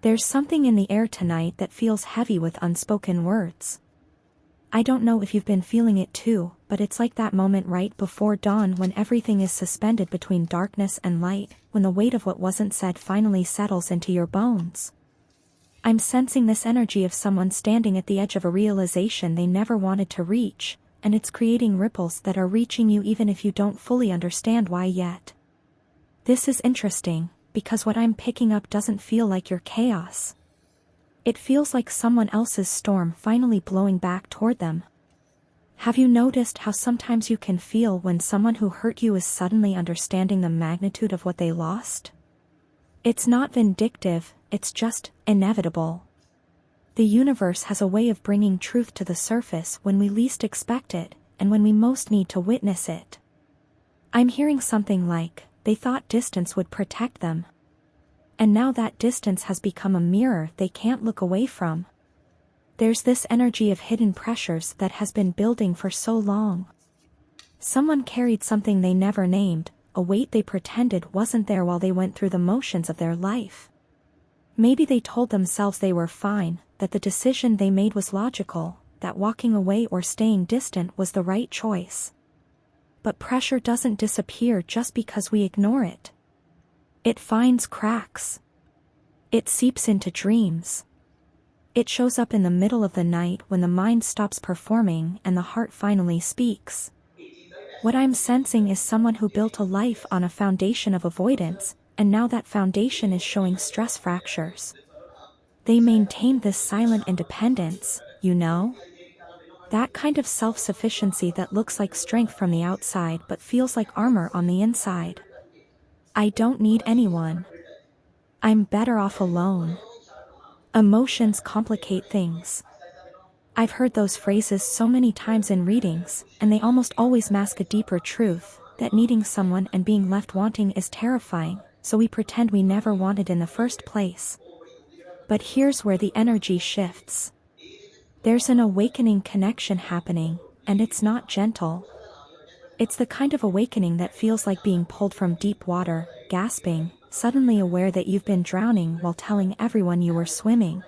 There's something in the air tonight that feels heavy with unspoken words. I don't know if you've been feeling it too, but it's like that moment right before dawn when everything is suspended between darkness and light, when the weight of what wasn't said finally settles into your bones. I'm sensing this energy of someone standing at the edge of a realization they never wanted to reach, and it's creating ripples that are reaching you even if you don't fully understand why yet. This is interesting, because what I'm picking up doesn't feel like your chaos. It feels like someone else's storm finally blowing back toward them. Have you noticed how sometimes you can feel when someone who hurt you is suddenly understanding the magnitude of what they lost? It's not vindictive, it's just inevitable. The universe has a way of bringing truth to the surface when we least expect it, and when we most need to witness it. I'm hearing something like, they thought distance would protect them. And now that distance has become a mirror they can't look away from. There's this energy of hidden pressures that has been building for so long. Someone carried something they never named, a weight they pretended wasn't there while they went through the motions of their life. Maybe they told themselves they were fine, that the decision they made was logical, that walking away or staying distant was the right choice. But pressure doesn't disappear just because we ignore it. It finds cracks. It seeps into dreams. It shows up in the middle of the night when the mind stops performing and the heart finally speaks. What I'm sensing is someone who built a life on a foundation of avoidance, and now that foundation is showing stress fractures. They maintained this silent independence, you know? That kind of self-sufficiency that looks like strength from the outside but feels like armor on the inside. I don't need anyone. I'm better off alone. Emotions complicate things. I've heard those phrases so many times in readings, and they almost always mask a deeper truth, that needing someone and being left wanting is terrifying, so we pretend we never wanted in the first place. But here's where the energy shifts. There's an awakening connection happening, and it's not gentle. It's the kind of awakening that feels like being pulled from deep water, gasping, suddenly aware that you've been drowning while telling everyone you were swimming.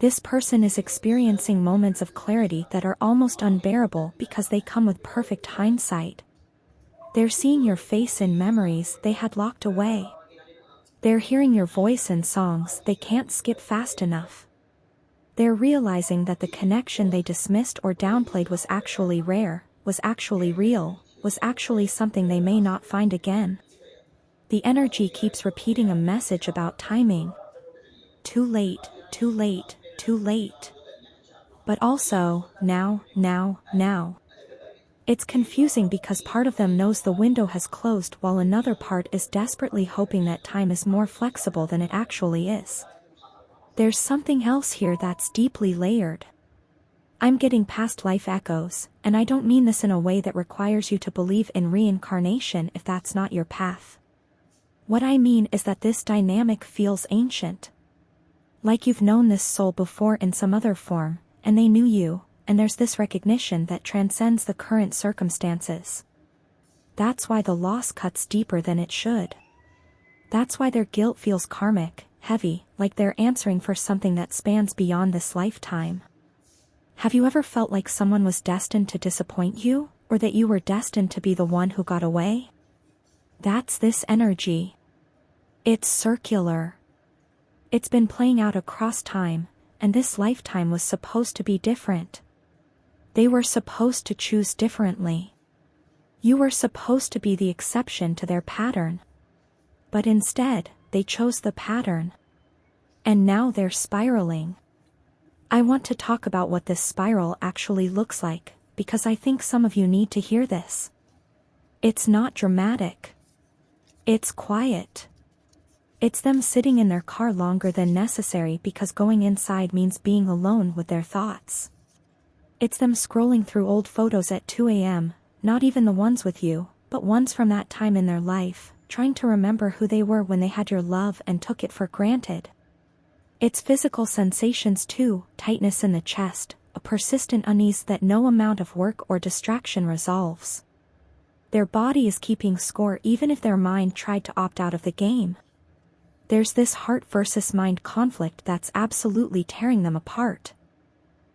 This person is experiencing moments of clarity that are almost unbearable because they come with perfect hindsight. They're seeing your face in memories they had locked away. They're hearing your voice in songs they can't skip fast enough. They're realizing that the connection they dismissed or downplayed was actually rare, was actually real, was actually something they may not find again. The energy keeps repeating a message about timing. Too late, too late, too late. But also, now, now, now. It's confusing because part of them knows the window has closed while another part is desperately hoping that time is more flexible than it actually is. There's something else here that's deeply layered. I'm getting past life echoes, and I don't mean this in a way that requires you to believe in reincarnation if that's not your path. What I mean is that this dynamic feels ancient. Like you've known this soul before in some other form, and they knew you, and there's this recognition that transcends the current circumstances. That's why the loss cuts deeper than it should. That's why their guilt feels karmic, heavy, like they're answering for something that spans beyond this lifetime. Have you ever felt like someone was destined to disappoint you, or that you were destined to be the one who got away? That's this energy. It's circular. It's been playing out across time, and this lifetime was supposed to be different. They were supposed to choose differently. You were supposed to be the exception to their pattern. But instead, they chose the pattern. And now they're spiraling. I want to talk about what this spiral actually looks like, because I think some of you need to hear this. It's not dramatic. It's quiet. It's them sitting in their car longer than necessary because going inside means being alone with their thoughts. It's them scrolling through old photos at 2 a.m., not even the ones with you, but ones from that time in their life, trying to remember who they were when they had your love and took it for granted. It's physical sensations too, tightness in the chest, a persistent unease that no amount of work or distraction resolves. Their body is keeping score even if their mind tried to opt out of the game. There's this heart versus mind conflict that's absolutely tearing them apart.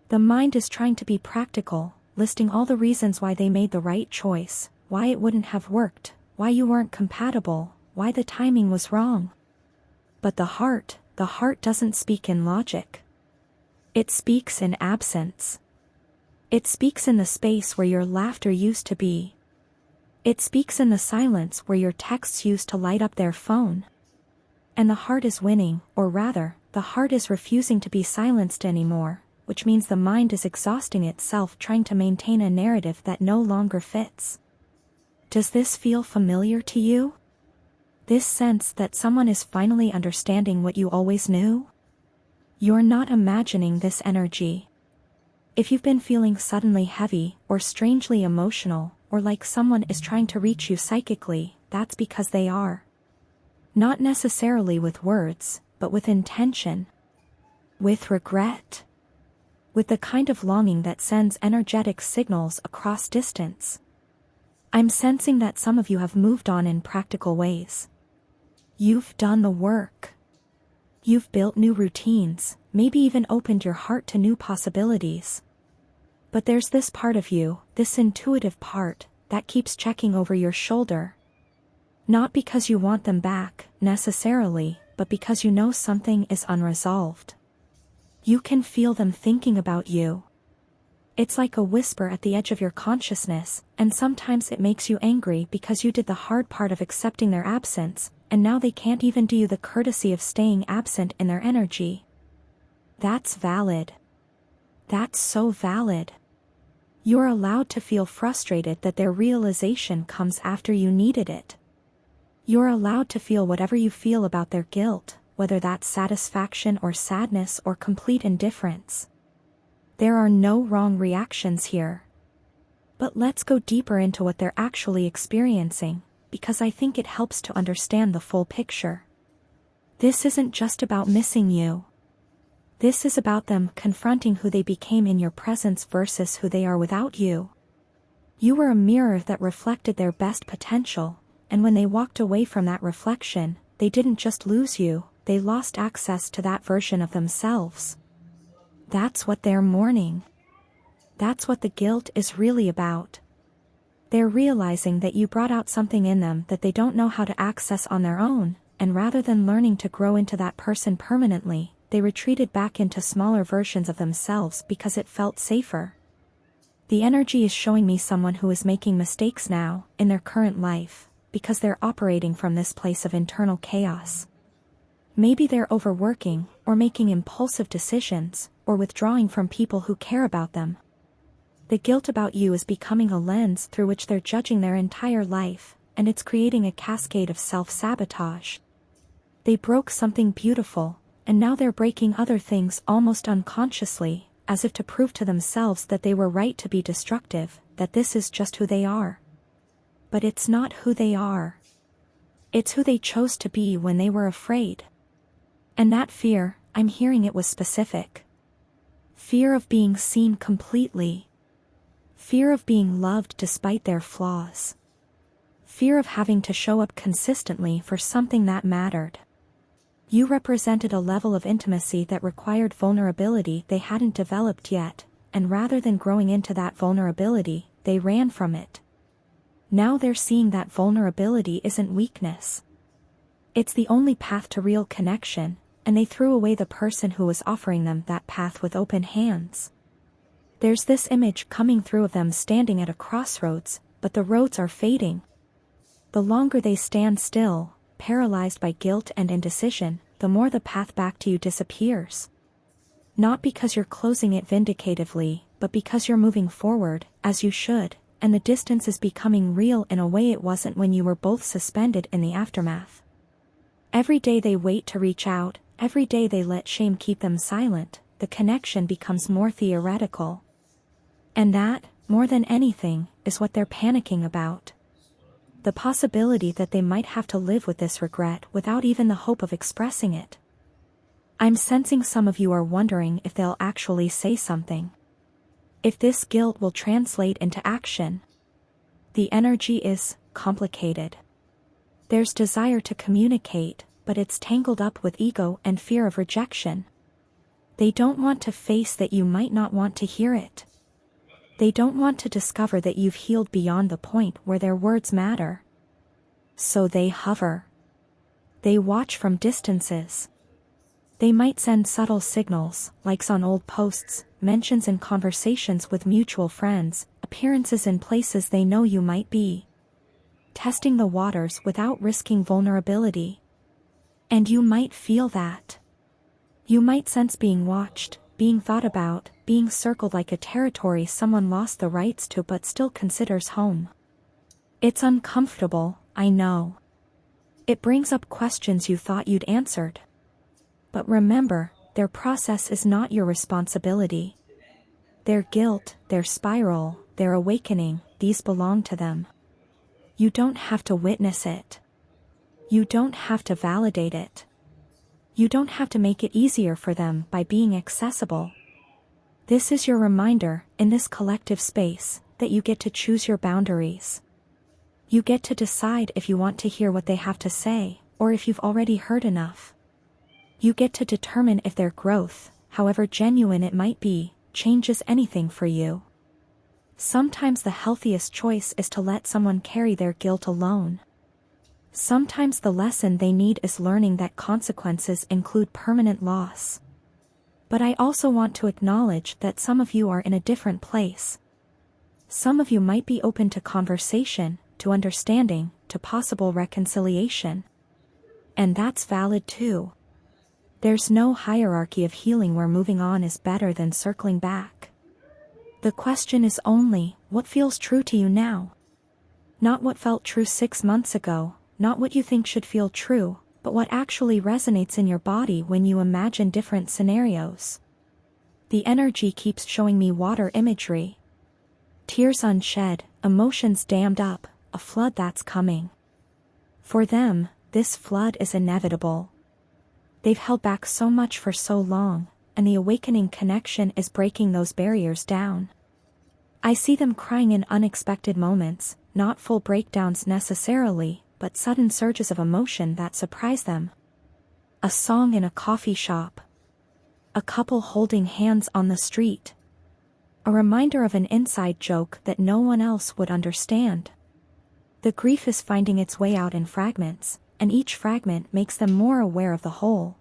The mind is trying to be practical, listing all the reasons why they made the right choice, why it wouldn't have worked, why you weren't compatible, why the timing was wrong. But the heart doesn't speak in logic. It speaks in absence. It speaks in the space where your laughter used to be. It speaks in the silence where your texts used to light up their phone. And the heart is winning, or rather, the heart is refusing to be silenced anymore, which means the mind is exhausting itself trying to maintain a narrative that no longer fits. Does this feel familiar to you? This sense that someone is finally understanding what you always knew? You're not imagining this energy. If you've been feeling suddenly heavy, or strangely emotional, or like someone is trying to reach you psychically, that's because they are. Not necessarily with words, but with intention. With regret. With the kind of longing that sends energetic signals across distance. I'm sensing that some of you have moved on in practical ways. You've done the work. You've built new routines, maybe even opened your heart to new possibilities. But there's this part of you, this intuitive part, that keeps checking over your shoulder. Not because you want them back, necessarily, but because you know something is unresolved. You can feel them thinking about you. It's like a whisper at the edge of your consciousness, and sometimes it makes you angry because you did the hard part of accepting their absence, and now they can't even do you the courtesy of staying absent in their energy. That's valid. That's so valid. You're allowed to feel frustrated that their realization comes after you needed it. You're allowed to feel whatever you feel about their guilt, whether that's satisfaction or sadness or complete indifference. There are no wrong reactions here. But let's go deeper into what they're actually experiencing, because I think it helps to understand the full picture. This isn't just about missing you. This is about them confronting who they became in your presence versus who they are without you. You were a mirror that reflected their best potential, and when they walked away from that reflection, they didn't just lose you, they lost access to that version of themselves. That's what they're mourning. That's what the guilt is really about. They're realizing that you brought out something in them that they don't know how to access on their own, and rather than learning to grow into that person permanently, they retreated back into smaller versions of themselves because it felt safer. The energy is showing me someone who is making mistakes now, in their current life, because they're operating from this place of internal chaos. Maybe they're overworking, or making impulsive decisions, or withdrawing from people who care about them. The guilt about you is becoming a lens through which they're judging their entire life, and it's creating a cascade of self-sabotage. They broke something beautiful, and now they're breaking other things almost unconsciously, as if to prove to themselves that they were right to be destructive, that this is just who they are. But it's not who they are. It's who they chose to be when they were afraid. And that fear, I'm hearing it was specific. Fear of being seen completely. Fear of being loved despite their flaws. Fear of having to show up consistently for something that mattered. You represented a level of intimacy that required vulnerability they hadn't developed yet, and rather than growing into that vulnerability, they ran from it. Now they're seeing that vulnerability isn't weakness. It's the only path to real connection, and they threw away the person who was offering them that path with open hands. There's this image coming through of them standing at a crossroads, but the roads are fading. The longer they stand still, paralyzed by guilt and indecision, the more the path back to you disappears. Not because you're closing it vindicatively, but because you're moving forward, as you should, and the distance is becoming real in a way it wasn't when you were both suspended in the aftermath. Every day they wait to reach out, every day they let shame keep them silent, the connection becomes more theoretical. And that, more than anything, is what they're panicking about. The possibility that they might have to live with this regret without even the hope of expressing it. I'm sensing some of you are wondering if they'll actually say something. If this guilt will translate into action. The energy is complicated. There's desire to communicate, but it's tangled up with ego and fear of rejection. They don't want to face that you might not want to hear it. They don't want to discover that you've healed beyond the point where their words matter. So they hover. They watch from distances. They might send subtle signals, likes on old posts, mentions in conversations with mutual friends, appearances in places they know you might be. Testing the waters without risking vulnerability. And you might feel that. You might sense being watched, being thought about, being circled like a territory someone lost the rights to but still considers home. It's uncomfortable, I know. It brings up questions you thought you'd answered. But remember, their process is not your responsibility. Their guilt, their spiral, their awakening, these belong to them. You don't have to witness it. You don't have to validate it. You don't have to make it easier for them by being accessible. This is your reminder, in this collective space, that you get to choose your boundaries. You get to decide if you want to hear what they have to say, or if you've already heard enough. You get to determine if their growth, however genuine it might be, changes anything for you. Sometimes the healthiest choice is to let someone carry their guilt alone. Sometimes the lesson they need is learning that consequences include permanent loss. But I also want to acknowledge that some of you are in a different place. Some of you might be open to conversation, to understanding, to possible reconciliation. And that's valid too. There's no hierarchy of healing where moving on is better than circling back. The question is only, what feels true to you now? Not what felt true 6 months ago, not what you think should feel true, but what actually resonates in your body when you imagine different scenarios. The energy keeps showing me water imagery. Tears unshed, emotions dammed up, a flood that's coming. For them, this flood is inevitable. They've held back so much for so long, and the awakening connection is breaking those barriers down. I see them crying in unexpected moments, not full breakdowns necessarily, but sudden surges of emotion that surprise them. A song in a coffee shop. A couple holding hands on the street. A reminder of an inside joke that no one else would understand. The grief is finding its way out in fragments, and each fragment makes them more aware of the whole.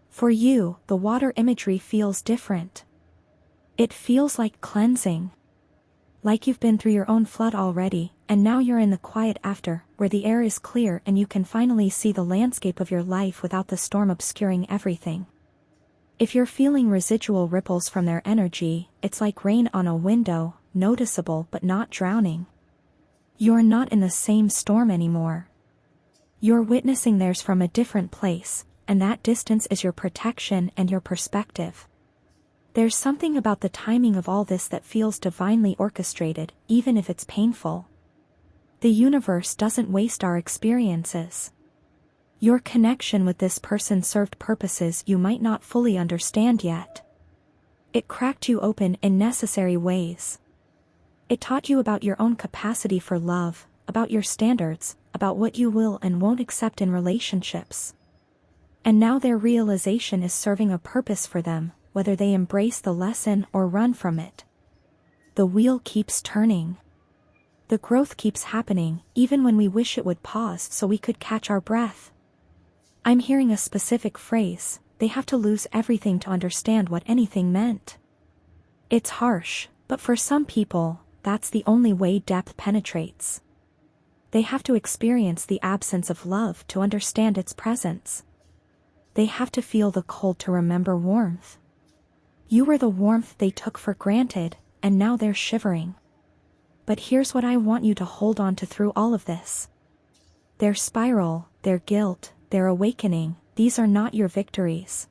For you, the water imagery feels different. It feels like cleansing. Like you've been through your own flood already, and now you're in the quiet after, where the air is clear and you can finally see the landscape of your life without the storm obscuring everything. If you're feeling residual ripples from their energy, it's like rain on a window, noticeable but not drowning. You're not in the same storm anymore. You're witnessing theirs from a different place, and that distance is your protection and your perspective. There's something about the timing of all this that feels divinely orchestrated, even if it's painful. The universe doesn't waste our experiences. Your connection with this person served purposes you might not fully understand yet. It cracked you open in necessary ways. It taught you about your own capacity for love, about your standards, about what you will and won't accept in relationships. And now their realization is serving a purpose for them, whether they embrace the lesson or run from it. The wheel keeps turning. The growth keeps happening, even when we wish it would pause so we could catch our breath. I'm hearing a specific phrase, they have to lose everything to understand what anything meant. It's harsh, but for some people, that's the only way depth penetrates. They have to experience the absence of love to understand its presence. They have to feel the cold to remember warmth. You were the warmth they took for granted, and now they're shivering. But here's what I want you to hold on to through all of this. Their spiral, their guilt, their awakening, these are not your victories.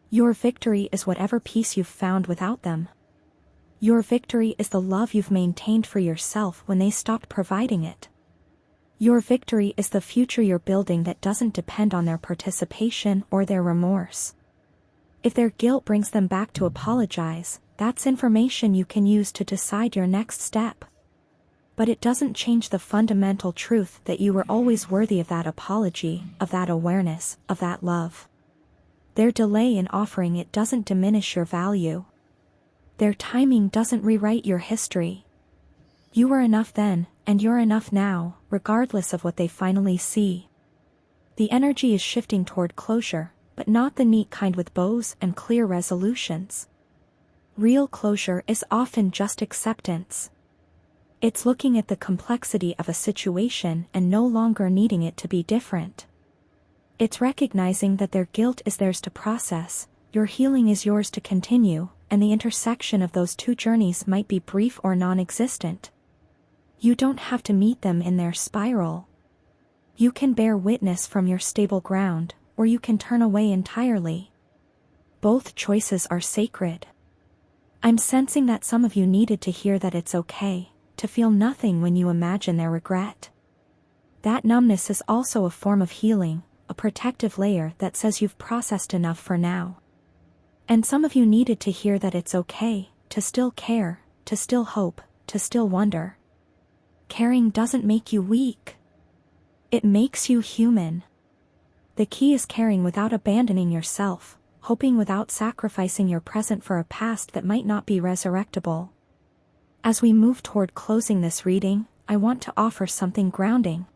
Your victory is whatever peace you've found without them. Your victory is the love you've maintained for yourself when they stopped providing it. Your victory is the future you're building that doesn't depend on their participation or their remorse. If their guilt brings them back to apologize, that's information you can use to decide your next step. But it doesn't change the fundamental truth that you were always worthy of that apology, of that awareness, of that love. Their delay in offering it doesn't diminish your value. Their timing doesn't rewrite your history. You were enough then, and you're enough now, regardless of what they finally see. The energy is shifting toward closure, but not the neat kind with bows and clear resolutions. Real closure is often just acceptance. It's looking at the complexity of a situation and no longer needing it to be different. It's recognizing that their guilt is theirs to process, your healing is yours to continue, and the intersection of those two journeys might be brief or non-existent. You don't have to meet them in their spiral. You can bear witness from your stable ground, or you can turn away entirely. Both choices are sacred. I'm sensing that some of you needed to hear that it's okay to feel nothing when you imagine their regret. That numbness is also a form of healing, a protective layer that says you've processed enough for now. And some of you needed to hear that it's okay to still care, to still hope, to still wonder. Caring doesn't make you weak. It makes you human. The key is caring without abandoning yourself, hoping without sacrificing your present for a past that might not be resurrectable. As we move toward closing this reading, I want to offer something grounding.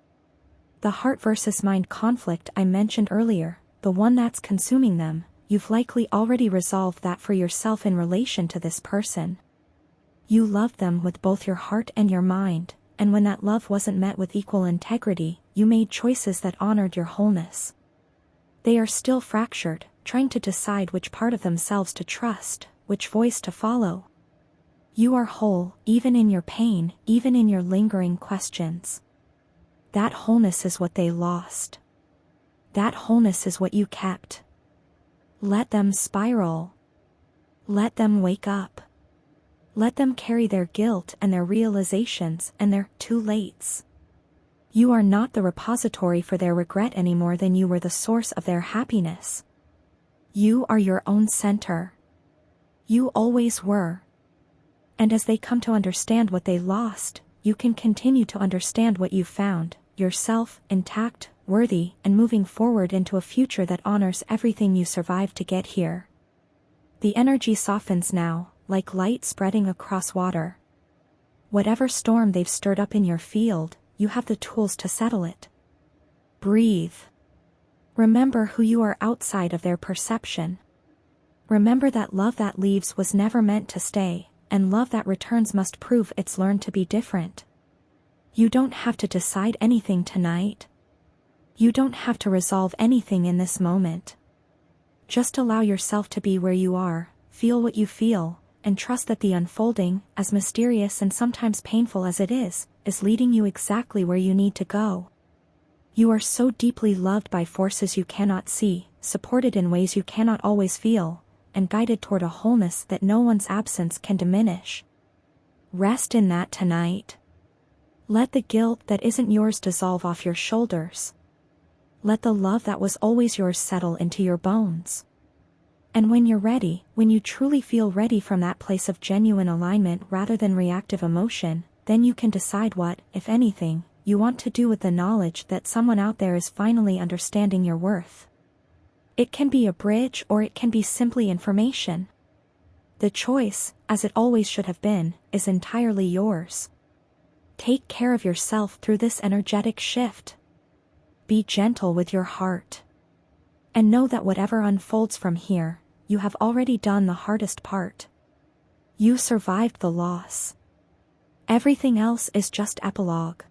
The heart versus mind conflict I mentioned earlier, the one that's consuming them, you've likely already resolved that for yourself in relation to this person. You loved them with both your heart and your mind, and when that love wasn't met with equal integrity, you made choices that honored your wholeness. They are still fractured, trying to decide which part of themselves to trust, which voice to follow. You are whole, even in your pain, even in your lingering questions. That wholeness is what they lost. That wholeness is what you kept. Let them spiral. Let them wake up. Let them carry their guilt and their realizations and their too lates. You are not the repository for their regret any more than you were the source of their happiness. You are your own center. You always were. And as they come to understand what they lost, you can continue to understand what you found, yourself, intact, worthy, and moving forward into a future that honors everything you survived to get here. The energy softens now, like light spreading across water. Whatever storm they've stirred up in your field, you have the tools to settle it. Breathe. Remember who you are outside of their perception. Remember that love that leaves was never meant to stay, and love that returns must prove it's learned to be different. You don't have to decide anything tonight. You don't have to resolve anything in this moment. Just allow yourself to be where you are, feel what you feel, and trust that the unfolding, as mysterious and sometimes painful as it is leading you exactly where you need to go. You are so deeply loved by forces you cannot see, supported in ways you cannot always feel, and guided toward a wholeness that no one's absence can diminish. Rest in that tonight. Let the guilt that isn't yours dissolve off your shoulders. Let the love that was always yours settle into your bones. And when you're ready, when you truly feel ready from that place of genuine alignment rather than reactive emotion, then you can decide what, if anything, you want to do with the knowledge that someone out there is finally understanding your worth. It can be a bridge or it can be simply information. The choice, as it always should have been, is entirely yours. Take care of yourself through this energetic shift. Be gentle with your heart. And know that whatever unfolds from here, you have already done the hardest part. You survived the loss. Everything else is just epilogue.